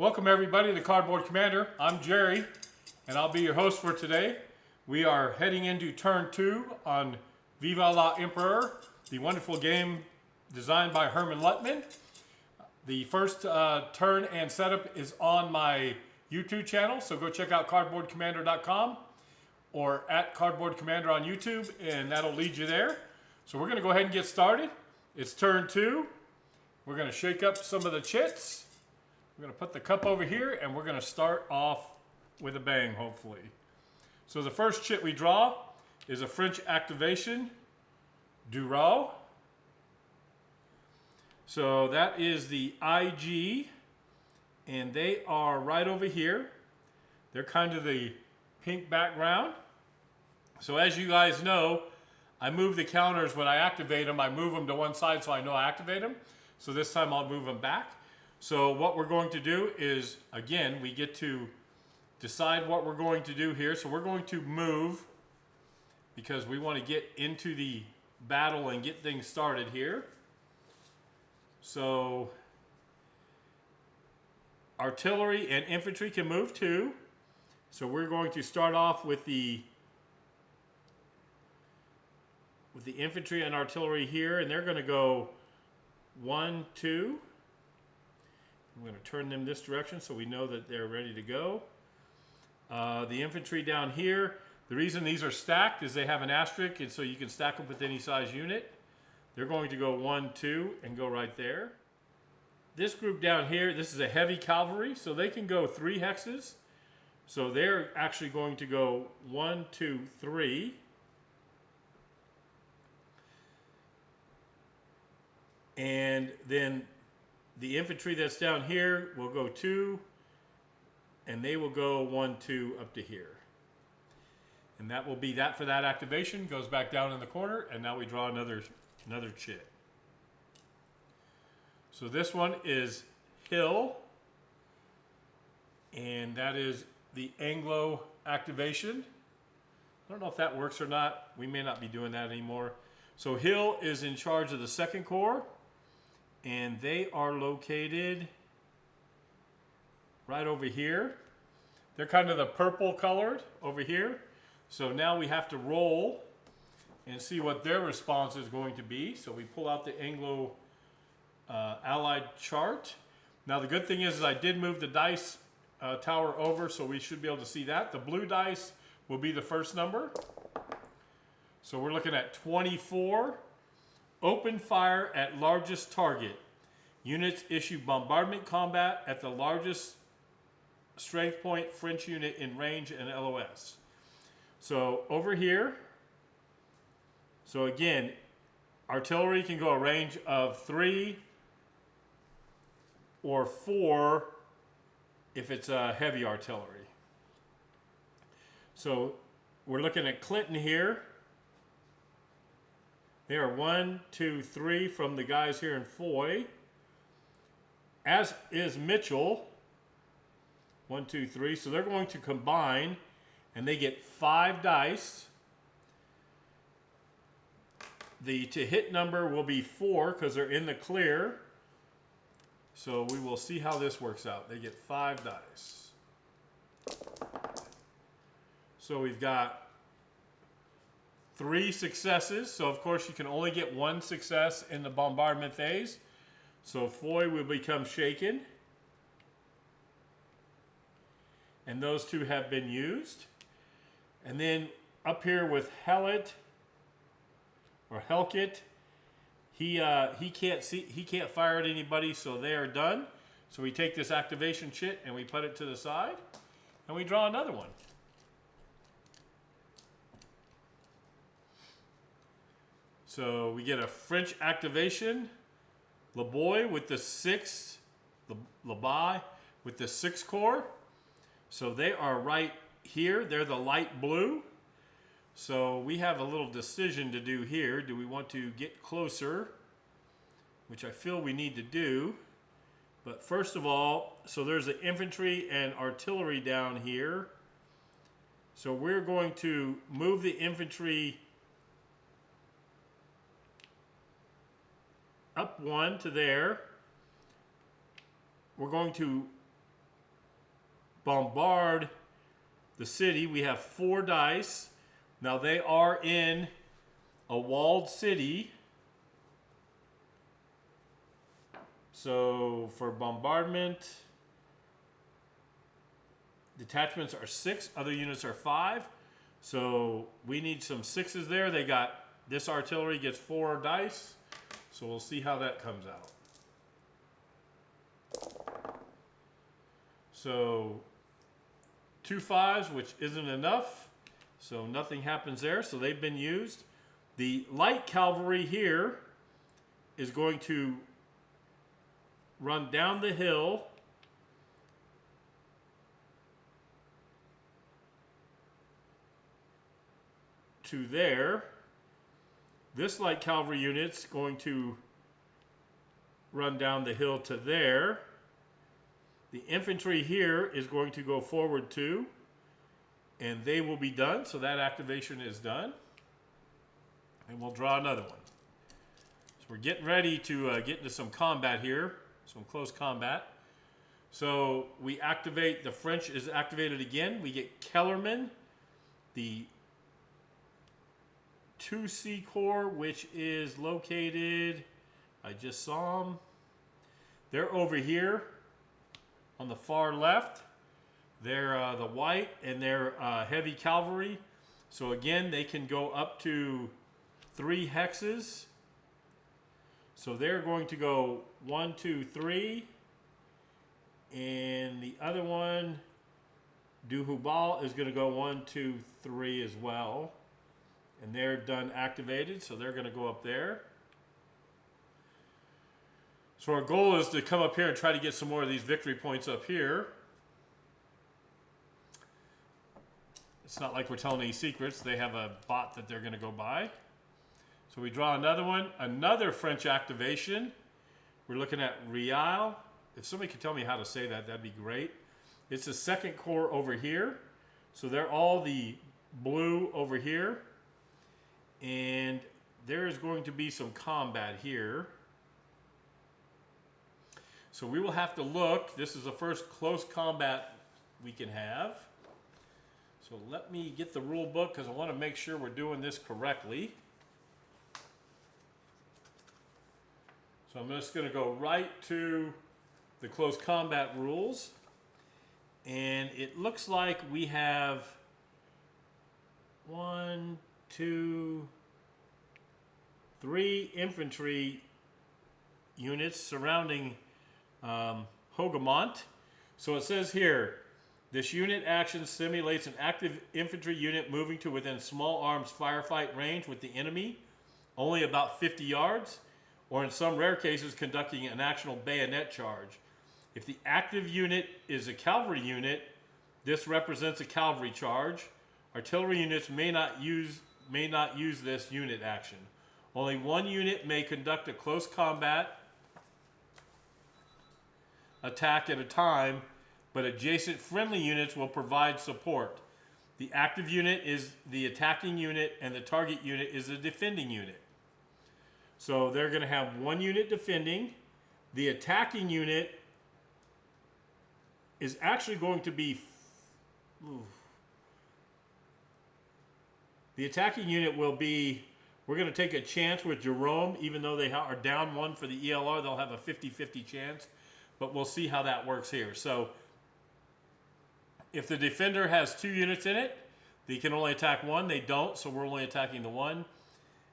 Welcome everybody to Cardboard Commander. I'm Jerry and I'll be your host for today. We are heading into turn 2 on Vive la Emperor, the wonderful game designed by Herman Luttman. The first turn and setup is on my YouTube channel, so go check out cardboardcommander.com or at Cardboard Commander on YouTube, and that'll lead you there. So we're going to go ahead and get started. It's turn 2. We're going to shake up some of the chits. We're going to put the cup over here, and we're going to start off with a bang, hopefully. So the first chit we draw is a French activation, Duro. So that is the IG, and they are right over here. They're kind of the pink background. So as you guys know, I move the counters when I activate them. I move them to one side so I know I activate them. So this time I'll move them back. So what we're going to do is, again, we get to decide what we're going to do here. So we're going to move because we want to get into the battle and get things started here. So artillery and infantry can move too. So we're going to start off with the infantry and artillery here, and they're going to go 1, 2. I'm going to turn them this direction so we know that they're ready to go. The infantry down here, the reason these are stacked is they have an asterisk, and so you can stack them with any size unit. They're going to go 1, 2 and go right there. This group down here, this is a heavy cavalry, so they can go 3 hexes. So they're actually going to go 1, 2, 3. And then the infantry that's down here will go 2, and they will go 1, 2 up to here. And that will be that for that activation. Goes back down in the corner, and now we draw another chit. So this one is Hill, and that is the Anglo activation. I don't know if that works or not. We may not be doing that anymore. So Hill is in charge of the 2nd Corps. And they are located right over here. They're kind of the purple colored over here. So now we have to roll and see what their response is going to be. So we pull out the Anglo-Allied chart. Now the good thing is I did move the dice tower over, so we should be able to see that. The blue dice will be the first number. So we're looking at 24. Open fire at largest target. Units issue bombardment combat at the largest strength point French unit in range and LOS. So over here, so again, artillery can go a range of 3 or 4 if it's a heavy artillery. So we're looking at Clinton here. They are 1, 2, 3 from the guys here in Foy. As is Mitchell. 1, 2, 3. So they're going to combine, and they get 5 dice. The to hit number will be 4 because they're in the clear. So we will see how this works out. They get 5 dice. So we've got 3 successes, so of course you can only get 1 success in the bombardment phase. So Foy will become shaken. And those 2 have been used. And then up here with Hellet or Helkit, he can't fire at anybody, so they are done. So we take this activation chit and we put it to the side, and we draw another one. So we get a French activation, Laboy with the 6th, Labai with the 6th Corps. So they are right here. They're the light blue. So we have a little decision to do here. Do we want to get closer, which I feel we need to do. But first of all, so there's the infantry and artillery down here. So we're going to move the infantry up 1 to there. We're going to bombard the city. We have 4 dice. Now they are in a walled city. So for bombardment, detachments are 6, other units are 5. So we need some 6s there. They got, this artillery gets 4 dice. So we'll see how that comes out. So 2 5s, which isn't enough. So nothing happens there. So they've been used. The light cavalry here is going to run down the hill to there. This light cavalry unit's going to run down the hill to there. The infantry here is going to go forward too, and they will be done. So that activation is done. And we'll draw another one. So we're getting ready to get into some combat here, some close combat. So we activate, the French is activated again. We get Kellerman, the 2C Corps, which is located, I just saw them. They're over here on the far left. They're the white, and they're heavy cavalry. So again, they can go up to 3 hexes. So they're going to go 1, 2, 3. And the other one, Duhubal, is going to go 1, 2, 3 as well. And they're done activated, so they're going to go up there. So our goal is to come up here and try to get some more of these victory points up here. It's not like we're telling any secrets. They have a bot that they're going to go by. So we draw another one, another French activation. We're looking at Rial. If somebody could tell me how to say that, that'd be great. It's the 2nd Corps over here. So they're all the blue over here. And there is going to be some combat here. So we will have to look. This is the first close combat we can have. So let me get the rule book because I want to make sure we're doing this correctly. So I'm just going to go right to the close combat rules. And it looks like we have 1, 2, 3 infantry units surrounding Hogamont. So it says here, this unit action simulates an active infantry unit moving to within small arms firefight range with the enemy, only about 50 yards, or in some rare cases conducting an actional bayonet charge. If the active unit is a cavalry unit, this represents a cavalry charge. Artillery units may not use this unit action. Only one unit may conduct a close combat attack at a time, but adjacent friendly units will provide support. The active unit is the attacking unit, and the target unit is the defending unit. So they're going to have one unit defending. The attacking unit is actually going to be... The attacking unit will be... We're going to take a chance with Jerome. Even though they are down 1 for the ELR, they'll have a 50-50 chance. But we'll see how that works here. So if the defender has 2 units in it, they can only attack 1. They don't, so we're only attacking the 1.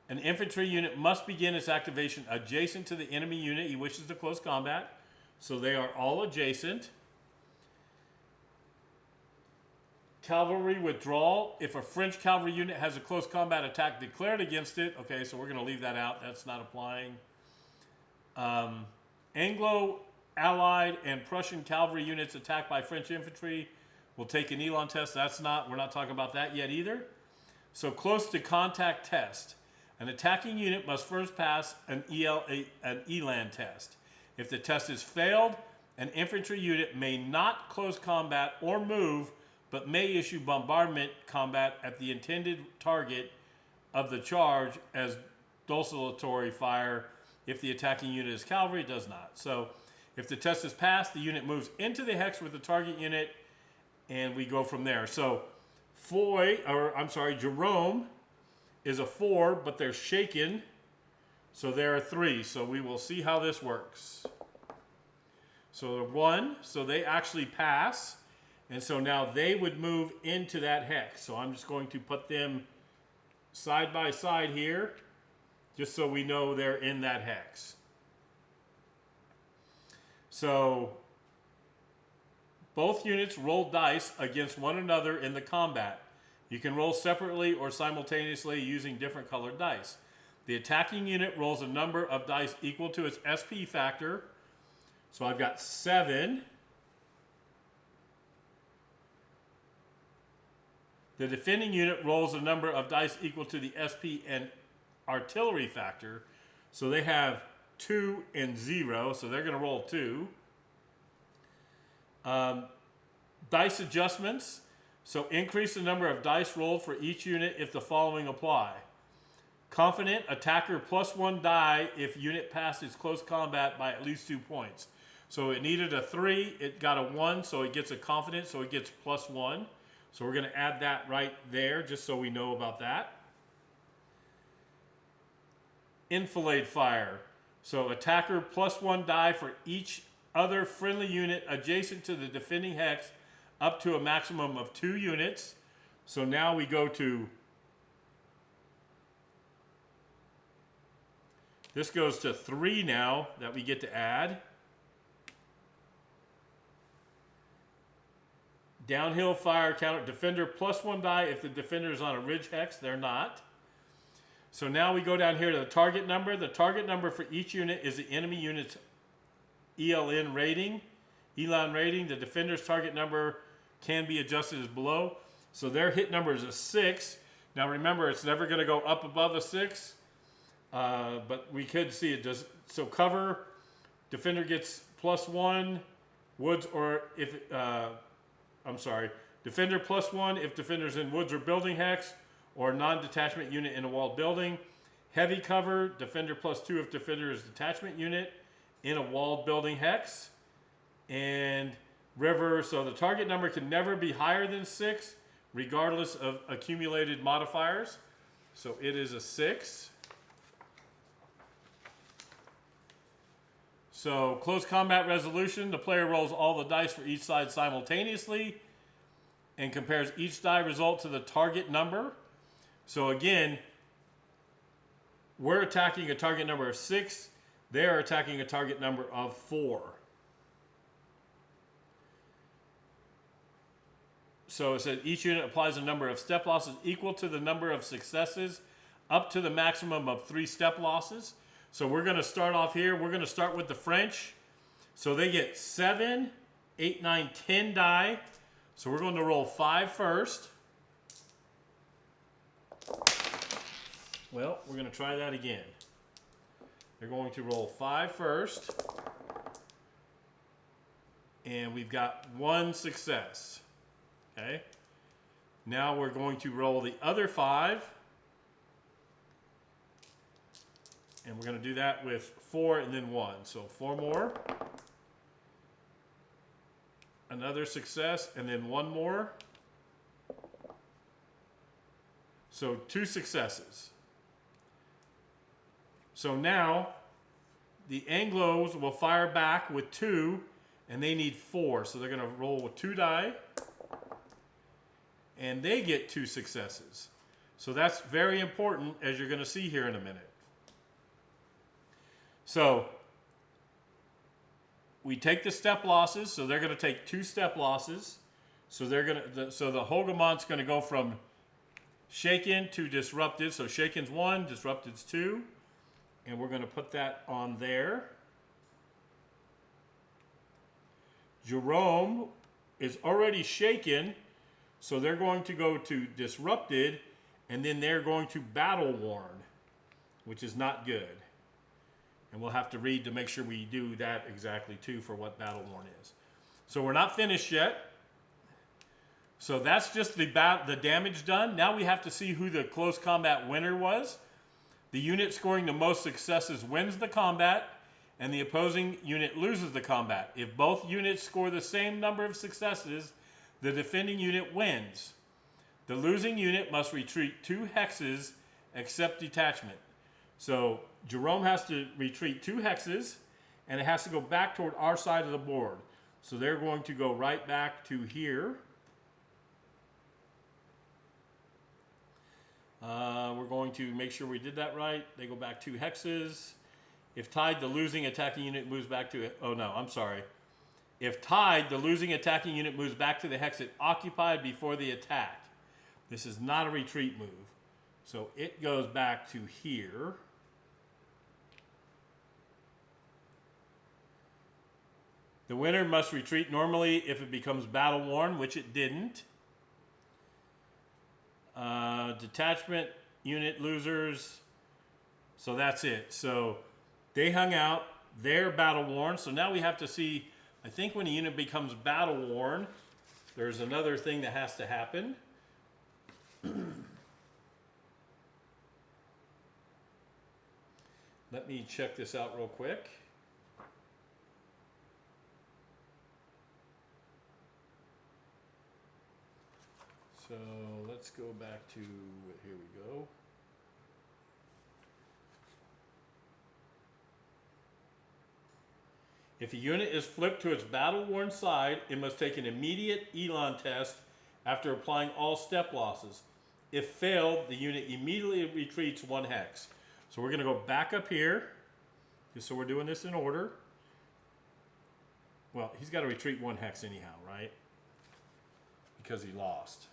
An infantry unit must begin its activation adjacent to the enemy unit he wishes to close combat. So they are all adjacent. Cavalry withdrawal. If a French cavalry unit has a close combat attack declared against it, okay, so we're going to leave that out. That's not applying. Anglo-Allied and Prussian cavalry units attacked by French infantry will take an Elan test. We're not talking about that yet either. So close to contact test. An attacking unit must first pass an Elan test. If the test is failed, an infantry unit may not close combat or move, but may issue bombardment combat at the intended target of the charge as desultory fire. If the attacking unit is cavalry, it does not. So if the test is passed, the unit moves into the hex with the target unit and we go from there. So Jerome is a 4, but they're shaken, so they're a 3. So we will see how this works. So 1, so they actually pass, and so now they would move into that hex. So I'm just going to put them side by side here, just so we know they're in that hex. So both units roll dice against one another in the combat. You can roll separately or simultaneously using different colored dice. The attacking unit rolls a number of dice equal to its SP factor. So I've got 7. The defending unit rolls a number of dice equal to the SP and artillery factor. So they have 2 and 0, so they're going to roll 2. Dice adjustments. So increase the number of dice rolled for each unit if the following apply. Confident, attacker +1 die if unit passes close combat by at least 2 points. So it needed a 3, it got a 1, so it gets a confident, so it gets +1. So we're going to add that right there just so we know about that. Enfilade fire. So attacker +1 die for each other friendly unit adjacent to the defending hex up to a maximum of 2 units. So now we go to, this goes to 3 now that we get to add. Downhill fire counter, defender +1 die if the defender is on a ridge hex. They're not. So now we go down here to the target number. The target number for each unit is the enemy unit's ELN rating. ELN rating, the defender's target number can be adjusted as below. So their hit number is a 6. Now remember, it's never going to go up above a 6. But we could see it does. So cover, defender gets +1. Woods or if, defender +1 if defender's in woods or building hex or non-detachment unit in a walled building. Heavy cover, defender +2 if defender is detachment unit in a walled building hex. And river, so the target number can never be higher than 6 regardless of accumulated modifiers. So it is a 6. So close combat resolution, the player rolls all the dice for each side simultaneously and compares each die result to the target number. So again, we're attacking a target number of 6. They're attacking a target number of 4. So it says each unit applies a number of step losses equal to the number of successes up to the maximum of 3 step losses. So we're going to start off here. We're going to start with the French. So they get 7, 8, 9, 10 die. So we're going to roll 5 first. Well, we're going to try that again. They're going to roll 5 first. And we've got 1 success. Okay. Now we're going to roll the other 5. And we're going to do that with 4 and then 1. So 4 more. Another success and then 1 more. So 2 successes. So now the Anglos will fire back with 2 and they need 4. So they're going to roll with 2 die. And they get 2 successes. So that's very important, as you're going to see here in a minute. So we take the step losses, so they're going to take 2 step losses. So they're going to, so the Hogamont's going to go from shaken to disrupted. So shaken's 1, disrupted's 2, and we're going to put that on there. Jerome is already shaken, so they're going to go to disrupted, and then they're going to battle worn, which is not good. And we'll have to read to make sure we do that exactly too for what battle worn is. So we're not finished yet. So that's just the damage done. Now we have to see who the close combat winner was. The unit scoring the most successes wins the combat, and the opposing unit loses the combat. If both units score the same number of successes, the defending unit wins. The losing unit must retreat 2 hexes except detachment. So Jerome has to retreat 2 hexes, and it has to go back toward our side of the board. So they're going to go right back to here. We're going to make sure we did that right. They go back 2 hexes. If tied, the losing attacking unit moves back to it. Oh no, I'm sorry. If tied, the losing attacking unit moves back to the hex it occupied before the attack. This is not a retreat move. So it goes back to here. The winner must retreat normally if it becomes battle worn, which it didn't. Detachment unit losers. So that's it. So they hung out. They're battle worn. So now we have to see, I think when a unit becomes battle worn, there's another thing that has to happen. Let me check this out real quick. So let's go back to, here we go. If a unit is flipped to its battle-worn side, it must take an immediate Elan test after applying all step losses. If failed, the unit immediately retreats 1 hex. So we're going to go back up here, just so we're doing this in order. Well, he's got to retreat 1 hex anyhow, right? Because he lost.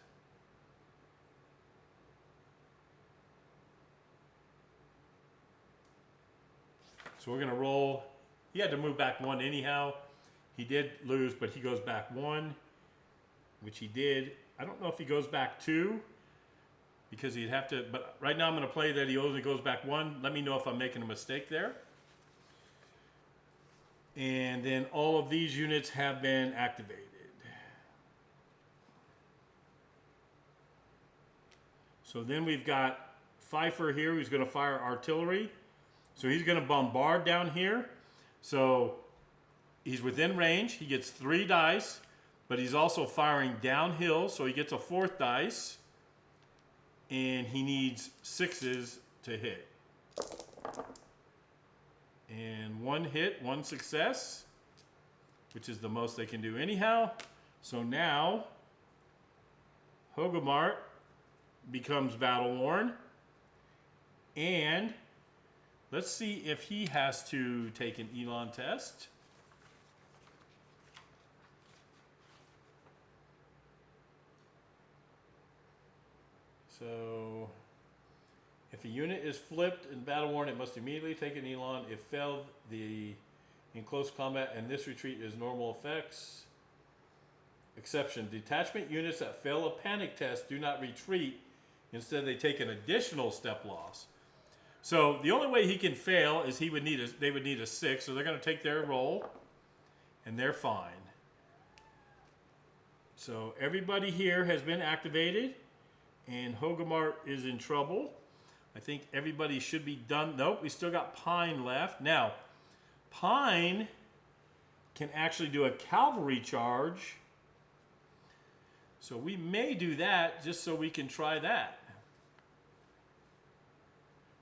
So we're going to roll. He had to move back 1 anyhow. He did lose, but he goes back 1, which he did. I don't know if he goes back 2, because he'd have to, but right now I'm going to play that he only goes back 1. Let me know if I'm making a mistake there. And then all of these units have been activated. So then we've got Pfeiffer here, who's going to fire artillery. So he's going to bombard down here. So he's within range. He gets 3 dice, but he's also firing downhill, so he gets a 4th dice. And he needs 6s to hit. And 1 hit, 1 success, which is the most they can do anyhow. So now Hogemart becomes battle worn, and let's see if he has to take an Elan test. So if a unit is flipped in battle worn, it must immediately take an Elan. If failed, in close combat, and this retreat is normal effects. Exception: detachment units that fail a panic test do not retreat. Instead, they take an additional step loss. So the only way he can fail is they would need a 6, so they're going to take their roll, and they're fine. So everybody here has been activated, and Hogemart is in trouble. I think everybody should be done. Nope, we still got Pine left. Now, Pine can actually do a cavalry charge. So we may do that just so we can try that.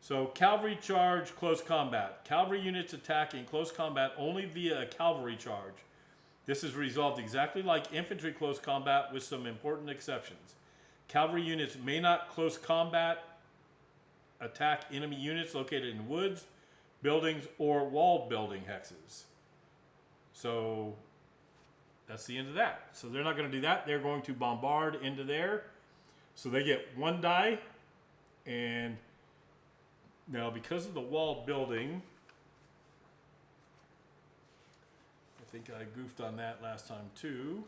So cavalry charge, close combat. Cavalry units attack in close combat only via a cavalry charge. This is resolved exactly like infantry close combat with some important exceptions. Cavalry units may not close combat attack enemy units located in woods, buildings, or walled building hexes. So that's the end of that. So they're not going to do that. They're going to bombard into there. So they get 1 die. And now because of the walled building, I think I goofed on that last time too.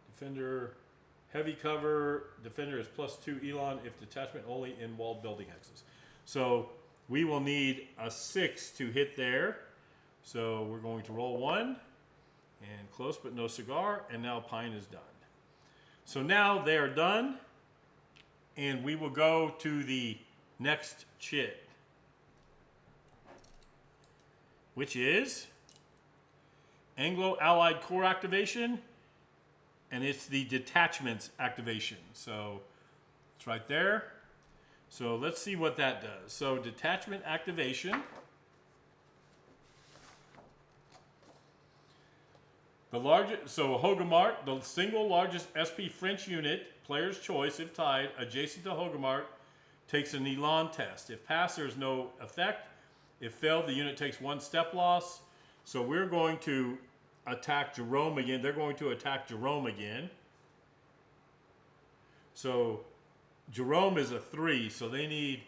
Defender, heavy cover, defender is +2 Elan if detachment only in walled building hexes. So we will need a 6 to hit there. So we're going to roll 1, and close but no cigar, and now Pine is done. So now they are done, and we will go to the next chit. which is Anglo-Allied Corps activation, and it's the Detachment's activation. So it's right there. So let's see what that does. So Detachment activation. Hogemart, the single largest SP French unit, player's choice, if tied, adjacent to Hogemart, takes an Elan test. If passed, there's no effect. If failed, the unit takes 1 step loss. So we're going to attack Jerome again. They're going to attack Jerome again. So Jerome is a 3, so they need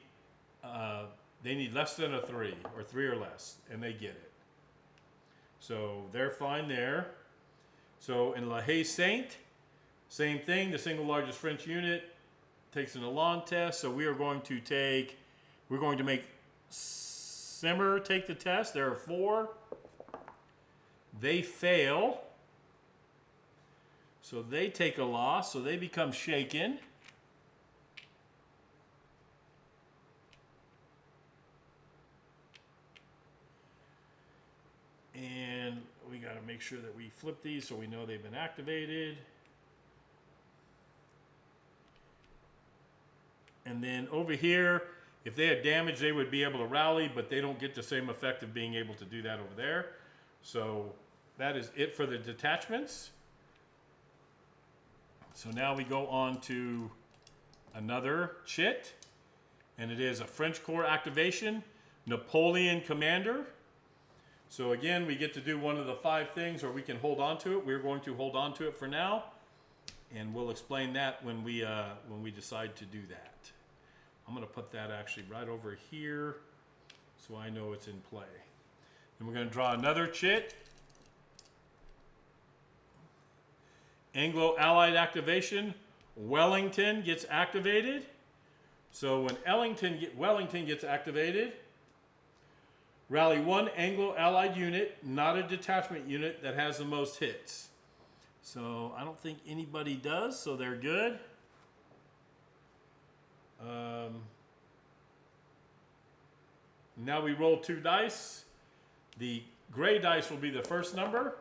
less than a 3, or 3 or less, and they get it. So they're fine there. So in La Haye Saint, same thing. The single largest French unit takes an Elan test. So we're going to make Simmer take the test. There are 4. They fail. So they take a loss. So they become shaken. And we got to make sure that we flip these so we know they've been activated. And then over here, if they had damage, they would be able to rally, but they don't get the same effect of being able to do that over there. So that is it for the detachments. So now we go on to another chit, and it is a French Corps activation, Napoleon Commander. So again, we get to do one of the 5 things, or we can hold on to it. We're going to hold on to it for now, and we'll explain that when we decide to do that. I'm going to put that actually right over here so I know it's in play. Then we're going to draw another chit. Anglo-Allied activation. Wellington gets activated. So when Wellington gets activated, rally 1 Anglo-Allied unit, not a detachment unit, that has the most hits. So I don't think anybody does, so they're good. Now we roll 2 dice. The gray dice will be the first number.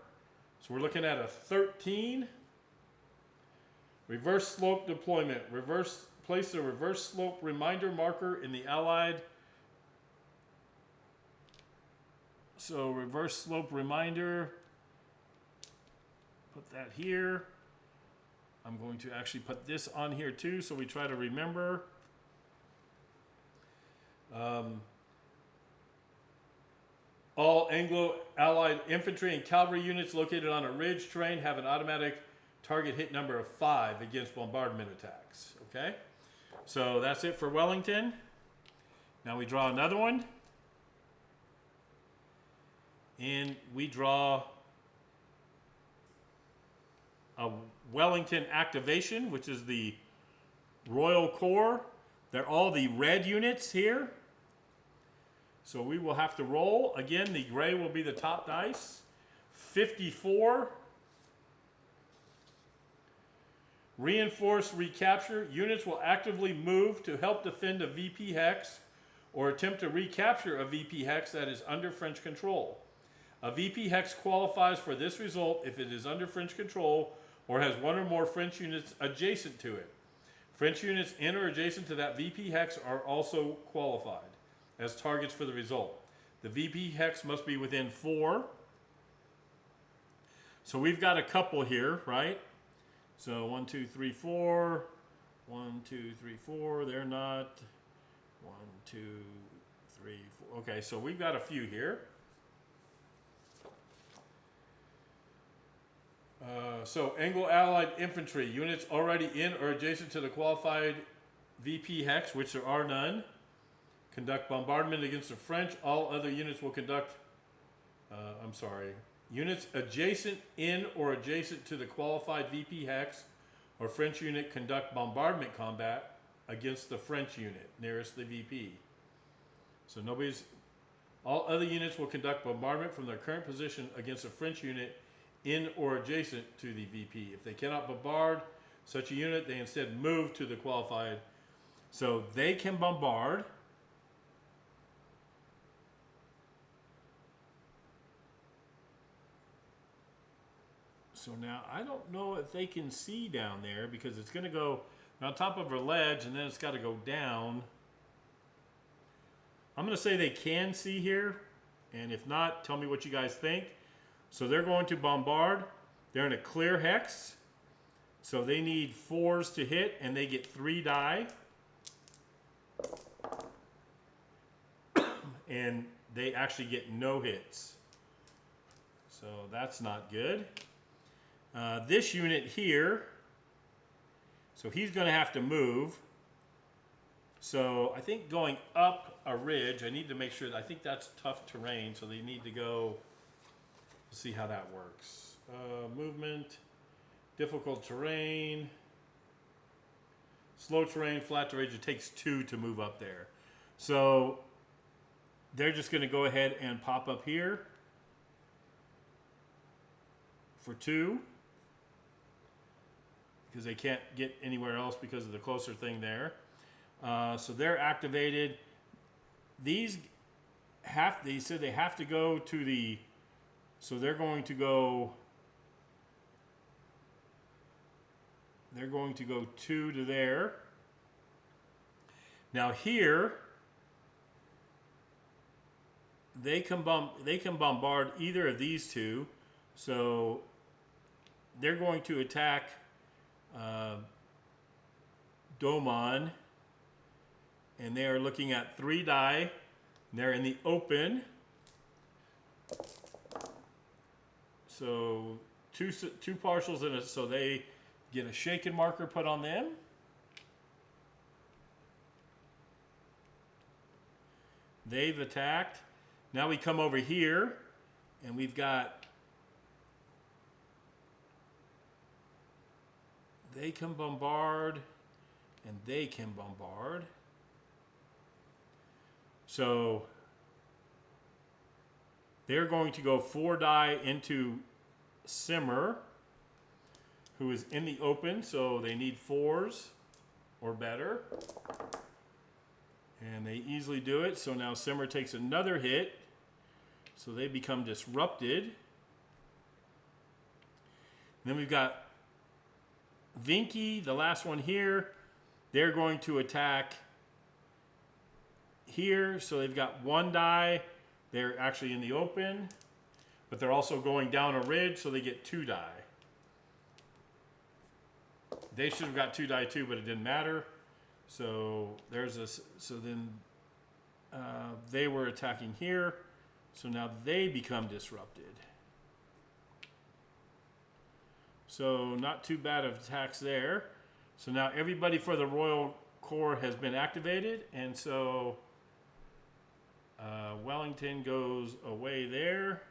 So we're looking at a 13. Reverse slope deployment. Place a reverse slope reminder marker in the Allied. So reverse slope reminder. Put that here. I'm going to actually put this on here too, so we try to remember. All Anglo-Allied infantry and cavalry units located on a ridge terrain have an automatic target hit number of 5 against bombardment attacks. Okay, so that's it for Wellington. Now we draw another one. And we draw a Wellington activation, which is the Royal Corps. They're all the red units here. So we will have to roll. Again, the gray will be the top dice. 54. Reinforce recapture. Units will actively move to help defend a VP hex or attempt to recapture a VP hex that is under French control. A VP hex qualifies for this result if it is under French control or has 1 or more French units adjacent to it. French units in or adjacent to that VP hex are also qualified as targets for the result. The VP hex must be within 4. So we've got a couple here, right? So 1, 2, 3, 4. 1, 2, 3, 4. They're not. 1, 2, 3, 4. Okay, so we've got a few here. So Anglo-Allied infantry units already in or adjacent to the qualified VP hex, which there are none, conduct bombardment against the French. All other units will conduct, units adjacent in or adjacent to the qualified VP hex or French unit conduct bombardment combat against the French unit nearest the VP. So all other units will conduct bombardment from their current position against a French unit in or adjacent to the VP. If they cannot bombard such a unit, they instead move to the qualified. So they can bombard. So now I don't know if they can see down there because it's going to go on top of a ledge and then it's got to go down. I'm going to say they can see here, and if not, tell me what you guys think. So they're going to bombard. They're in a clear hex, so they need 4s to hit, and they get 3 die. And they actually get no hits. So that's not good. This unit here, so he's going to have to move. So I think going up a ridge, I need to make sure, I think that's tough terrain, so they need to go, let's see how that works. Movement, difficult terrain, slow terrain, flat terrain, it takes 2 to move up there. So they're just going to go ahead and pop up here for 2. Because they can't get anywhere else because of the closer thing there. So they're activated. These they said they have to go to the, so they're going to go 2 to there. Now here, they can bombard either of these 2. So they're going to attack Domon, and they are looking at 3 die. They're in the open, so two partials in it, so they get a shaken marker put on them. They've attacked. Now we come over here, and we've got, they can bombard, and they can bombard. So they're going to go 4 die into Simmer, who is in the open, so they need 4s or better. And they easily do it. So now Simmer takes another hit, so they become disrupted. Then we've got Vinky, the last one here. They're going to attack here, so they've got 1 die. They're actually in the open, but they're also going down a ridge, so they get 2 die. They should have got 2 die too, but it didn't matter. So there's a, so then they were attacking here, so now they become disrupted. So not too bad of attacks there. So now everybody for the Royal Corps has been activated, and so Wellington goes away there.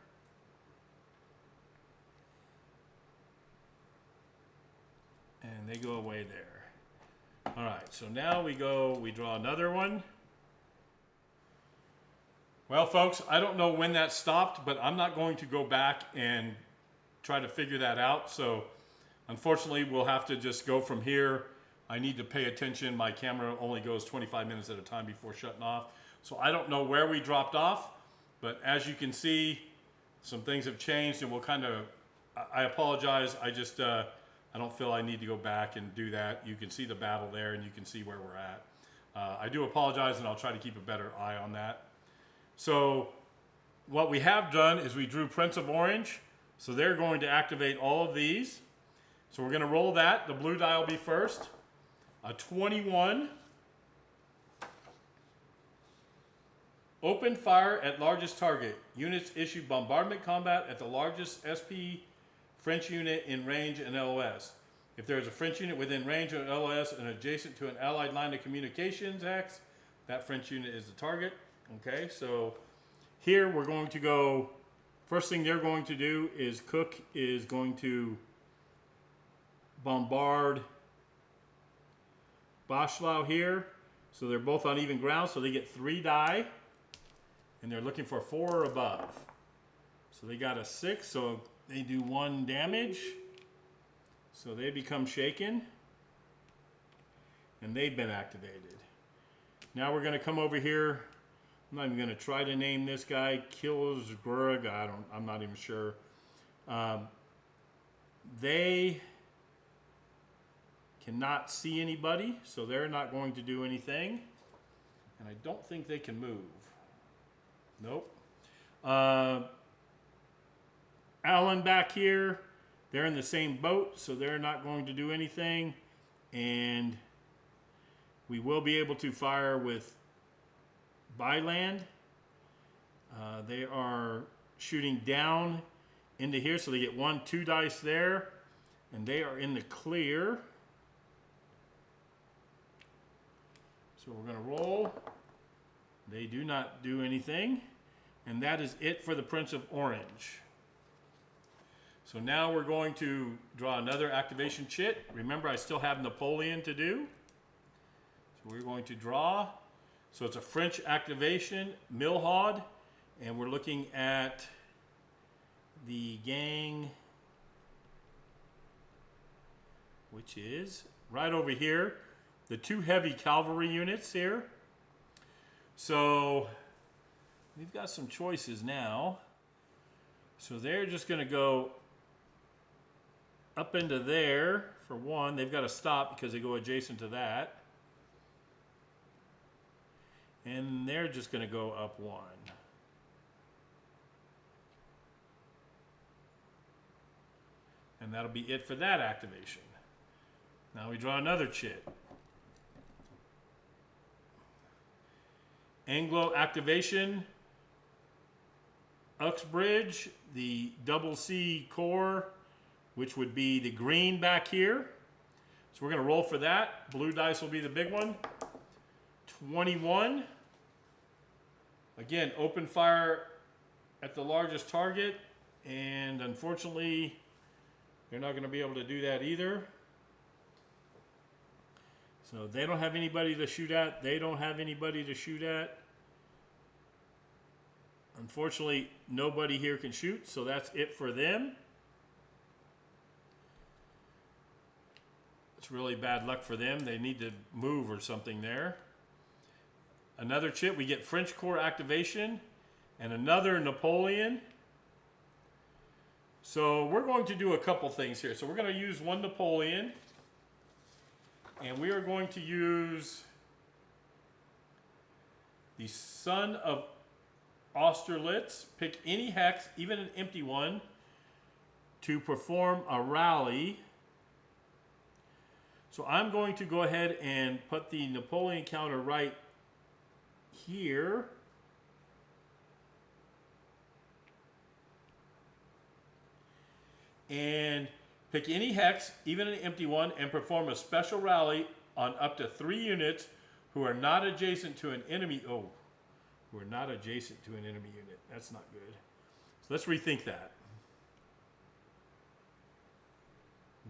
And they go away there. All right, so now we draw another one. Well, folks, I don't know when that stopped, but I'm not going to go back and try to figure that out. So unfortunately, we'll have to just go from here. I need to pay attention. My camera only goes 25 minutes at a time before shutting off. So I don't know where we dropped off, but as you can see, some things have changed, and we'll kind of, I apologize. I just, I don't feel I need to go back and do that. You can see the battle there, and you can see where we're at. I do apologize, and I'll try to keep a better eye on that. So what we have done is we drew Prince of Orange. So they're going to activate all of these. So we're going to roll that. The blue die will be first. A 21. Open fire at largest target. Units issue bombardment combat at the largest SP French unit in range and LOS. If there is a French unit within range of LOS and adjacent to an Allied line of communications hex, that French unit is the target. Okay, so here we're going to go, first thing they're going to do is Cook is going to bombard Boschlau here. So they're both on even ground, so they get 3 die. And they're looking for 4 or above. So they got a 6, so they do 1 damage. So they become shaken. And they've been activated. Now we're going to come over here. I'm not even going to try to name this guy. Kilsgrug, I'm not even sure. they cannot see anybody, so they're not going to do anything. And I don't think they can move. Nope. Allen back here, they're in the same boat, so they're not going to do anything. And we will be able to fire with byland. They are shooting down into here, so they get 1, 2 dice there, and they are in the clear. So we're going to roll. They do not do anything, and that is it for the Prince of Orange. So now we're going to draw another activation chit. Remember, I still have Napoleon to do. So we're going to draw. So it's a French activation, Milhaud, and we're looking at the gang, which is right over here. The 2 heavy cavalry units here. So we've got some choices now. So they're just going to go up into there for 1. They've got to stop because they go adjacent to that. And they're just going to go up 1. And that'll be it for that activation. Now we draw another chit. Anglo activation, Uxbridge, the double C core, which would be the green back here. So we're going to roll for that. Blue dice will be the big one. 21. Again, open fire at the largest target, and unfortunately, they're not going to be able to do that either. So they don't have anybody to shoot at. They don't have anybody to shoot at. Unfortunately, nobody here can shoot, so that's it for them. It's really bad luck for them. They need to move or something there. Another chit, we get French Corps activation and another Napoleon. So we're going to do a couple things here. So we're going to use 1 Napoleon. And we are going to use the Son of Austerlitz. Pick any hex, even an empty one, to perform a rally. So I'm going to go ahead and put the Napoleon counter right here. And pick any hex, even an empty one, and perform a special rally on up to 3 units who are not adjacent to an enemy. Oh, who are not adjacent to an enemy unit. That's not good. So let's rethink that.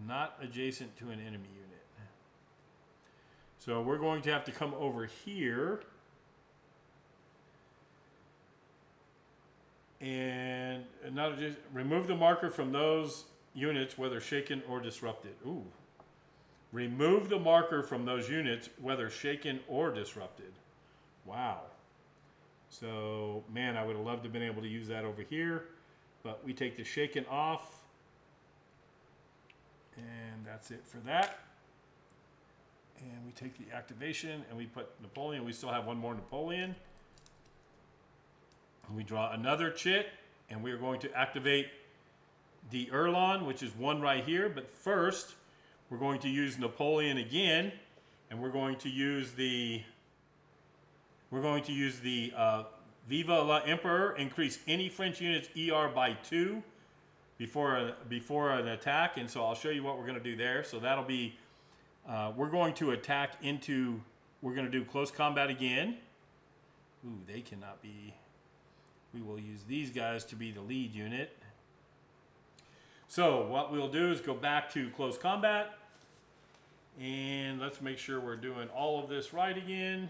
Not adjacent to an enemy unit. So we're going to have to come over here and not adjacent, remove the marker from those units, whether shaken or disrupted. Ooh. Remove the marker from those units, whether shaken or disrupted. Wow. So, man, I would have loved to have been able to use that over here. But we take the shaken off. And that's it for that. And we take the activation and we put Napoleon. We still have 1 more Napoleon. And we draw another chit. And we are going to activate the Erlon, which is 1 right here. But first, we're going to use Napoleon again, and we're going to use the Vive l'Empereur. Increase any French unit's ER by 2 before an attack. And so I'll show you what we're going to do there. So that'll be we're going to attack into. We're going to do close combat again. Ooh, they cannot be. We will use these guys to be the lead unit. So what we'll do is go back to close combat. And let's make sure we're doing all of this right again.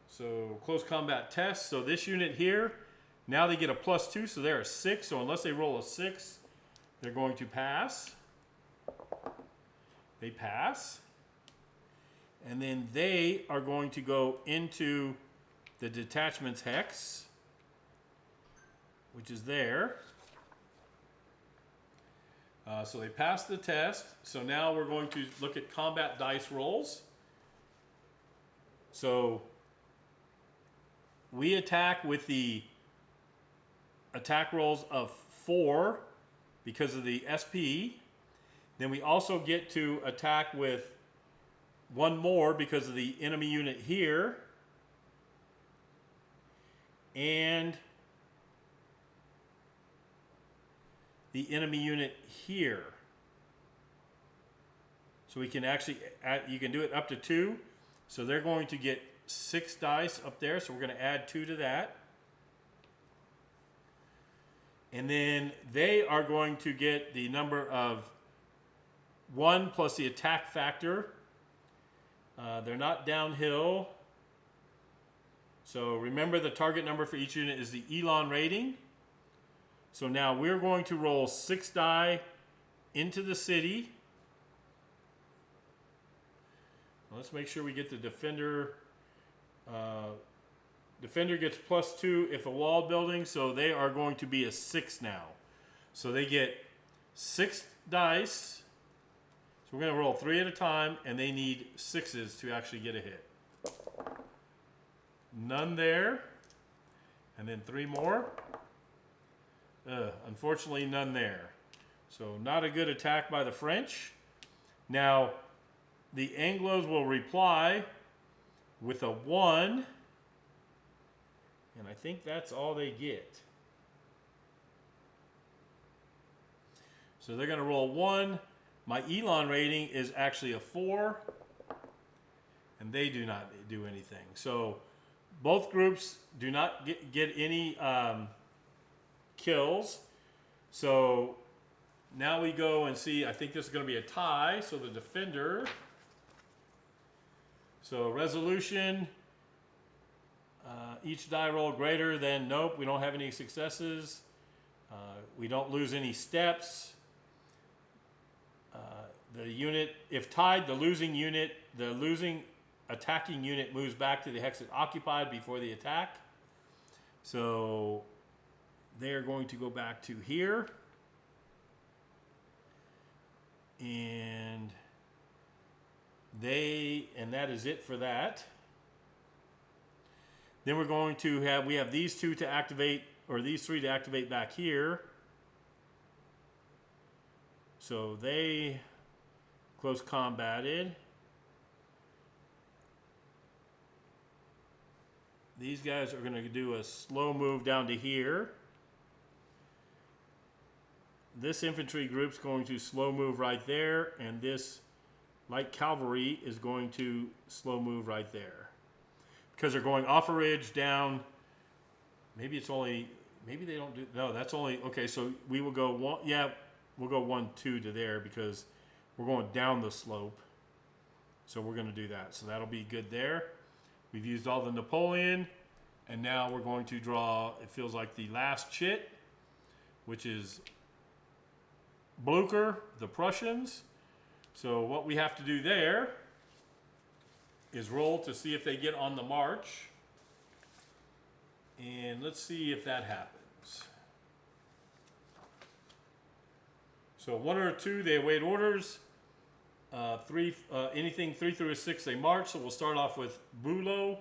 So close combat test. So this unit here, now they get a +2, so they're a 6. So unless they roll a 6, they're going to pass. They pass. And then they are going to go into the detachment's hex, which is there. So they passed the test. So now we're going to look at combat dice rolls. So we attack with the attack rolls of 4 because of the SP. Then we also get to attack with 1 more because of the enemy unit here. And the enemy unit here. So we can actually you can do it up to 2. So they're going to get 6 dice up there. So we're going to add 2 to that. And then they are going to get the number of 1 plus the attack factor. They're not downhill. So remember, the target number for each unit is the Elon rating. So now we're going to roll 6 die into the city. Let's make sure we get the defender. Defender gets +2 if a wall building, so they are going to be a 6 now. So they get 6 dice. So we're going to roll 3 at a time, and they need 6s to actually get a hit. None there. And then 3 more. Unfortunately, none there. So not a good attack by the French. Now, the Anglos will reply with a 1. And I think that's all they get. So they're going to roll 1. My Elon rating is actually a 4. And they do not do anything. So both groups do not get any kills. So now we go and see. I think this is going to be a tie. So the defender. So resolution. Each die roll greater than, nope, we don't have any successes. We don't lose any steps. The unit, if tied, the losing attacking unit moves back to the hex it occupied before the attack. So they're going to go back to here. And that is it for that. Then we're going to we have these 2 to activate, or these 3 to activate back here. So they close combated. These guys are going to do a slow move down to here. This infantry group's going to slow move right there, and this light cavalry is going to slow move right there. Because they're going off a ridge down. Maybe it's only, maybe they don't do, no, that's only, okay, so we will go 1, yeah, we'll go 1, 2 to there because we're going down the slope. So we're going to do that. So that'll be good there. We've used all the Napoleon, and now we're going to draw, it feels like the last chit, which is Blucher, the Prussians. So what we have to do there is roll to see if they get on the march. And let's see if that happens. So 1 or 2, they await orders. 3, anything 3 through a 6, they march. So we'll start off with Bülow.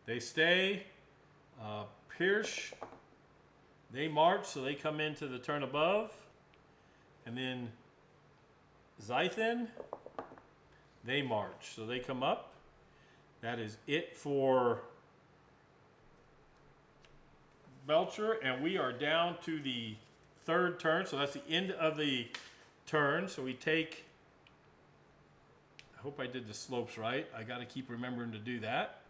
They stay. Pirsch, they march, so they come into the turn above. And then Zeithen, they march, so they come up. That is it for Belcher, and we are down to the 3rd turn, so that's the end of the turn. So we take, I hope I did the slopes right. I got to keep remembering to do that.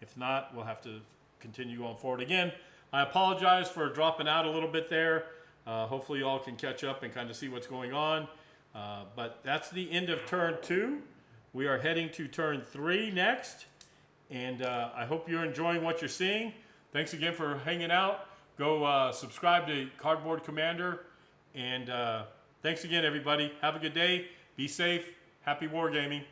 If not, we'll have to continue going forward. Again, I apologize for dropping out a little bit there. Hopefully you all can catch up and kind of see what's going on. But that's the end of turn 2. We are heading to turn 3 next. And I hope you're enjoying what you're seeing. Thanks again for hanging out. Go subscribe to Cardboard Commander. And thanks again, everybody. Have a good day. Be safe. Happy wargaming.